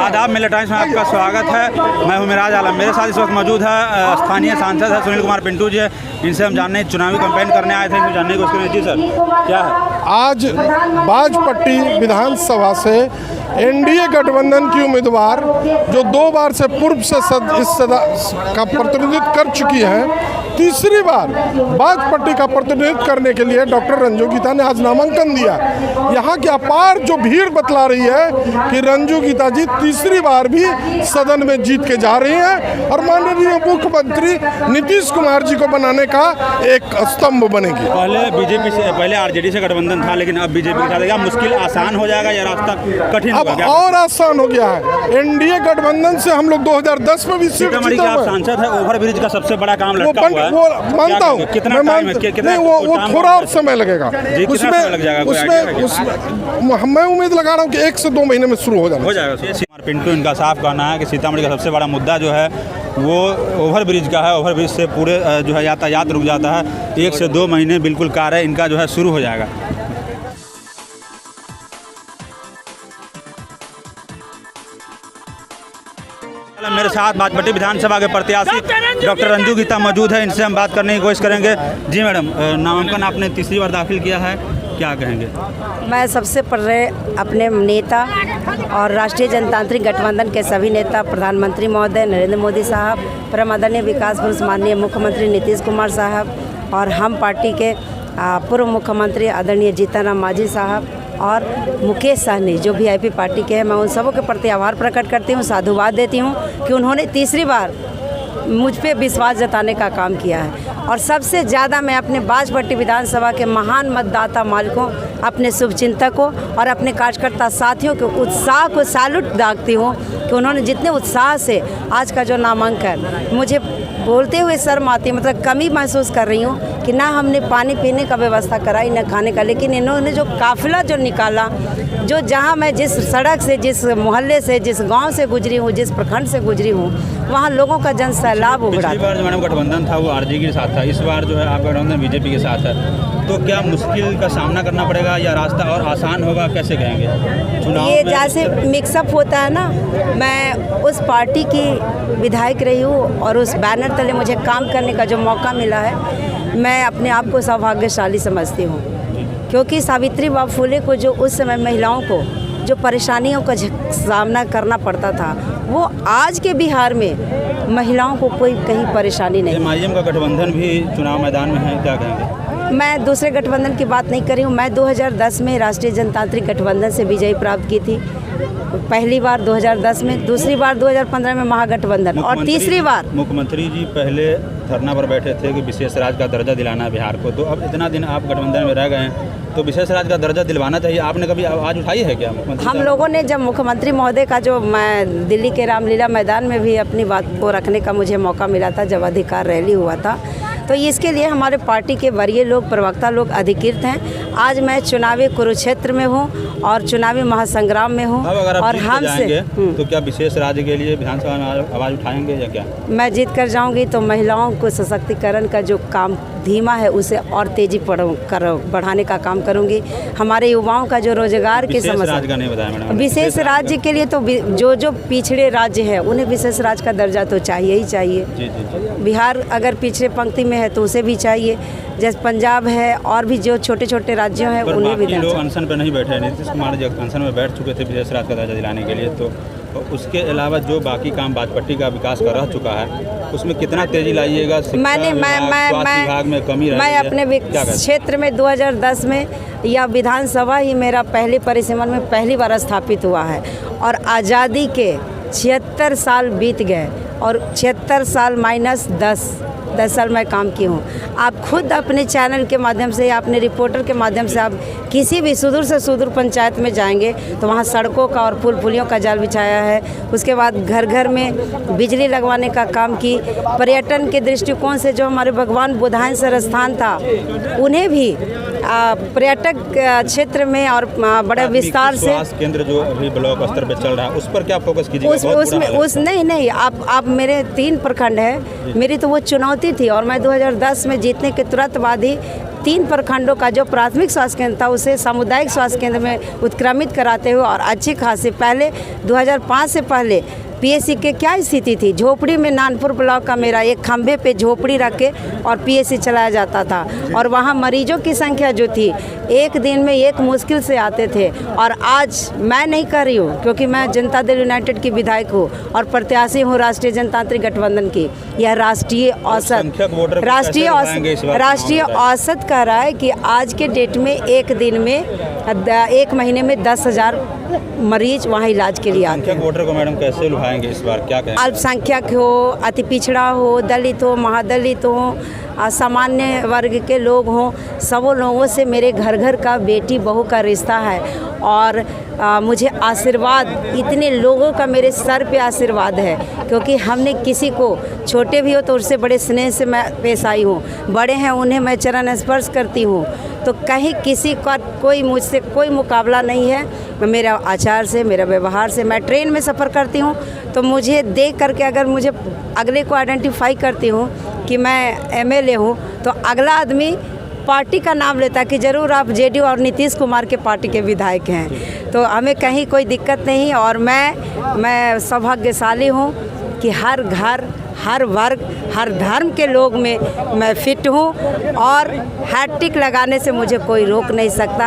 आदाब, मिलिया टाइम्स में आपका स्वागत है। मैं हूं मिराज आलम। मेरे साथ इस वक्त मौजूद है स्थानीय सांसद है सुनील कुमार पिंटू जी। इनसे हम जानने चुनावी कैंपेन करने आए थे, इनको जानने की कोशिश करें। जी सर, क्या है आज बाजपट्टी विधानसभा से एनडीए गठबंधन की उम्मीदवार जो 2 बार से पूर्व से इस सदा का प्रतिनिधित्व कर चुकी है, तीसरी बार बाजपट्टी का प्रतिनिधित्व करने के लिए डॉक्टर रंजू गीता ने आज नामांकन दिया। यहाँ की अपार जो भीड़ बतला रही है कि रंजू गीता जी तीसरी बार भी सदन में जीत के जा रही हैं और माननीय मुख्यमंत्री नीतीश कुमार जी को बनाने का एक स्तंभ बनेगी। पहले बीजेपी से, पहले आरजेडी से गठबंधन था, लेकिन अब बीजेपी के साथ क्या मुश्किल आसान हो जाएगा या रास्ता कठिन अब और आसान हो गया है। एनडीए गठबंधन से हम लोग 2010 में भी सीट जीते आप सांसद है। ओवरब्रिज का सबसे बड़ा काम लटका हुआ है। वो मानता हूँ, कितना टाइम है? वो थोड़ा और समय लगेगा। मैं उम्मीद लगा रहा हूँ कि 1 से 2 महीने में शुरू हो जाएगा। पिंटू इनका साफ कहना है कि सीतामढ़ी का सबसे बड़ा मुद्दा जो है वो ओवरब्रिज का है। ओवरब्रिज से पूरे जो है यातायात रुक जाता है। 1 से 2 महीने बिल्कुल कार्य इनका जो है शुरू हो जाएगा। मेरे साथ बाजपट्टी विधानसभा के प्रत्याशी डॉक्टर रंजू गीता मौजूद है। इनसे हम बात करने की कोशिश करेंगे। जी मैडम, नामांकन आपने तीसरी बार दाखिल किया है, क्या कहेंगे? मैं सबसे पहले अपने नेता और राष्ट्रीय जनतांत्रिक गठबंधन के सभी नेता, प्रधानमंत्री महोदय नरेंद्र मोदी साहब, परम आदरणीय विकास पुरुष माननीय मुख्यमंत्री नीतीश कुमार साहब और हम पार्टी के पूर्व मुख्यमंत्री आदरणीय जीतन राम मांझी साहब और मुकेश सहनी जो वीआईपी पार्टी के हैं, मैं उन सबों के प्रति आभार प्रकट करती हूँ, साधुवाद देती हूँ कि उन्होंने तीसरी बार मुझ पे विश्वास जताने का काम किया है। और सबसे ज़्यादा मैं अपने बाजपट्टी विधानसभा के महान मतदाता मालिकों, अपने शुभचिंतकों और अपने कार्यकर्ता साथियों के उत्साह को सैल्यूट दागती हूँ कि उन्होंने जितने उत्साह से आज का जो नामांकन, मुझे बोलते हुए शर्म आती, मतलब कमी महसूस कर रही हूँ कि ना हमने पानी पीने का व्यवस्था कराई ना खाने का, लेकिन इन्होंने जो काफिला जो निकाला, जो जहाँ मैं जिस सड़क से, जिस मोहल्ले से, जिस गांव से गुजरी हूँ, जिस प्रखंड से गुजरी हूँ, वहाँ लोगों का जन सैलाब उमड़ा। पिछली बार जो मैडम गठबंधन था वो आरजेडी के साथ था, इस बार जो है आपका गठबंधन बीजेपी के साथ है, तो क्या मुश्किल का सामना करना पड़ेगा या रास्ता और आसान होगा, कैसे कहेंगे? चुनाव ये जैसे मिक्सअप होता है ना, मैं उस पार्टी की विधायक रही हूँ और उस बैनर तले मुझे काम करने का जो मौका मिला है, मैं अपने आप को सौभाग्यशाली समझती हूँ, क्योंकि सावित्रीबाई फुले को जो उस समय महिलाओं को जो परेशानियों का सामना करना पड़ता था, वो आज के बिहार में महिलाओं को कोई कहीं परेशानी नहीं। एमआईएम का गठबंधन भी चुनाव मैदान में है, क्या कहेंगे? मैं दूसरे गठबंधन की बात नहीं कर रही हूँ। मैं 2010 में राष्ट्रीय जनतांत्रिक गठबंधन से विजयी प्राप्त की थी, पहली बार 2010 में, दूसरी बार 2015 में महागठबंधन और तीसरी बार। मुख्यमंत्री जी पहले धरना पर बैठे थे कि विशेष राज्य का दर्जा दिलाना है बिहार को, तो अब इतना दिन आप गठबंधन में रह गए हैं तो विशेष राज्य का दर्जा दिलवाना चाहिए। आपने कभी आवाज़ उठाई है क्या मुख्यमंत्री? हम लोगों ने जब मुख्यमंत्री महोदय का जो मैं दिल्ली के रामलीला मैदान में भी अपनी बात को रखने का मुझे मौका मिला था, जब अधिकार रैली हुआ था, तो इसके लिए हमारे पार्टी के वरीय लोग, प्रवक्ता लोग अधिकृत हैं। आज मैं चुनावी कुरुक्षेत्र में हूँ और चुनावी महासंग्राम में हूँ। और हमसे तो क्या विशेष राज्य के लिए विधानसभा में आवाज़ उठाएंगे या क्या? मैं जीत कर जाऊँगी तो महिलाओं को सशक्तिकरण का जो काम धीमा है उसे और तेजी बढ़ाने का काम करूँगी। हमारे युवाओं का जो रोजगार की समस्या, विशेष राज्य के लिए तो जो पिछड़े राज्य है उन्हें विशेष राज्य का दर्जा तो चाहिए ही चाहिए। बिहार अगर पिछड़े पंक्ति में है तो उसे भी चाहिए, जैसे पंजाब है और भी जो छोटे छोटे राज्यों हैं उन्हें भी। लोग अनशन पर नहीं बैठे, नीतीश कुमार जी अनशन में बैठ चुके थे विशेष राज्य का दर्जा दिलाने के लिए, तो उसके अलावा जो बाकी काम बाजपट्टी का विकास कर रह चुका है उसमें कितना तेजी लाइएगा? विभाग में कमी मैं अपने क्षेत्र में 2010 में यह विधानसभा ही मेरा पहले परिसीमन में पहली बार स्थापित हुआ है और आज़ादी के 76 साल बीत गए और 76 साल माइनस 10 साल मैं काम की हूँ। आप खुद अपने चैनल के माध्यम से या अपने रिपोर्टर के माध्यम से आप किसी भी सुदूर से सुदूर पंचायत में जाएंगे तो वहाँ सड़कों का और पुल पुलियों का जाल बिछाया है। उसके बाद घर घर में बिजली लगवाने का काम की। पर्यटन के दृष्टिकोण से जो हमारे भगवान बुधायन सर स्थान था उन्हें भी पर्यटक क्षेत्र में और बड़े विस्तार से स्वास्थ्य केंद्र जो अभी ब्लॉक स्तर पे चल रहा है, उस पर क्या फोकस कीजिएगा? नहीं, आप मेरे 3 प्रखंड है, मेरी तो वो चुनौती थी और मैं 2010 में जीतने के तुरंत बाद ही 3 प्रखंडों का जो प्राथमिक स्वास्थ्य केंद्र था उसे सामुदायिक स्वास्थ्य केंद्र में उत्क्रमित कराते हुए और अच्छी खासी पहले 2005 से पहले पीएससी के क्या स्थिति थी, झोपड़ी में नानपुर ब्लॉक का मेरा एक खंभे पे झोपड़ी रख के और पीएससी चलाया जाता था और वहाँ मरीजों की संख्या जो थी एक दिन में एक मुश्किल से आते थे। और आज मैं नहीं कर रही हूँ क्योंकि मैं जनता दल यूनाइटेड की विधायक हूँ और प्रत्याशी हूँ राष्ट्रीय जनतांत्रिक गठबंधन की। यह राष्ट्रीय औसत कह रहा है कि आज के डेट में एक महीने में 10,000 मरीज वहाँ इलाज के लिए आते हैं। वोटर को मैडम कैसे लुभाएंगे इस बार, क्या कहेंगे? अल्पसंख्यक हो, अति पिछड़ा हो, दलित हो, महादलित हो, सामान्य वर्ग के लोग हों, सबों लोगों से मेरे घर घर का बेटी बहू का रिश्ता है और मुझे आशीर्वाद इतने लोगों का मेरे सर पे आशीर्वाद है क्योंकि हमने किसी को छोटे भी हो तो उससे बड़े स्नेह से मैं पेश आई हूँ, बड़े हैं उन्हें मैं चरण स्पर्श करती हूँ। तो कहीं किसी का कोई मुझसे कोई मुकाबला नहीं है। मेरा आचार से, मेरा व्यवहार से, मैं ट्रेन में सफ़र करती हूँ तो मुझे देख करके अगर मुझे अगले को आइडेंटिफाई करती हूँ कि मैं एमएलए हूँ तो अगला आदमी पार्टी का नाम लेता कि ज़रूर आप जेडीयू और नीतीश कुमार के पार्टी के विधायक हैं। तो हमें कहीं कोई दिक्कत नहीं और मैं सौभाग्यशाली हूँ कि हर घर, हर वर्ग, हर धर्म के लोग में मैं फिट हूँ और हैट्रिक लगाने से मुझे कोई रोक नहीं सकता।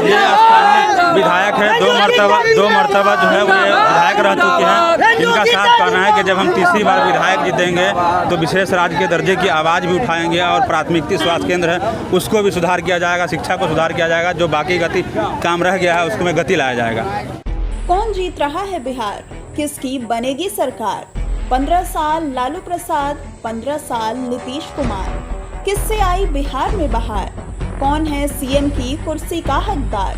ये स्थानीय विधायक है, दो मरतबा जो है वो विधायक रह चुके हैं। इनका साथ कहना है कि जब हम तीसरी बार विधायक जीतेंगे तो विशेष राज्य के दर्जे की आवाज़ भी उठाएंगे और प्राथमिकता स्वास्थ्य केंद्र है उसको भी सुधार किया जाएगा, शिक्षा को सुधार किया जाएगा, जो बाकी गति काम रह गया है उसको में गति लाया जाएगा। कौन जीत रहा है बिहार, किसकी बनेगी सरकार? 15 साल लालू प्रसाद, 15 साल नीतीश कुमार, किससे आई बिहार में बहार? कौन है सीएम की कुर्सी का हकदार?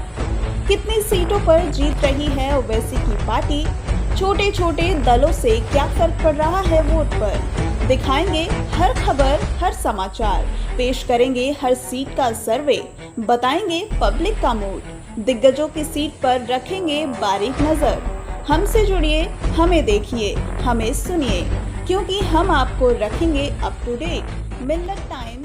कितनी सीटों पर जीत रही है ओवैसी की पार्टी? छोटे छोटे दलों से क्या फर्क पड़ रहा है वोट पर? दिखाएंगे हर खबर, हर समाचार, पेश करेंगे हर सीट का सर्वे, बताएंगे पब्लिक का मूड, दिग्गजों की सीट पर रखेंगे बारीक नजर। हमसे जुड़िए, हमें देखिए, हमें सुनिए, क्योंकि हम आपको रखेंगे अप टू डेट। मिन्नत टाइम।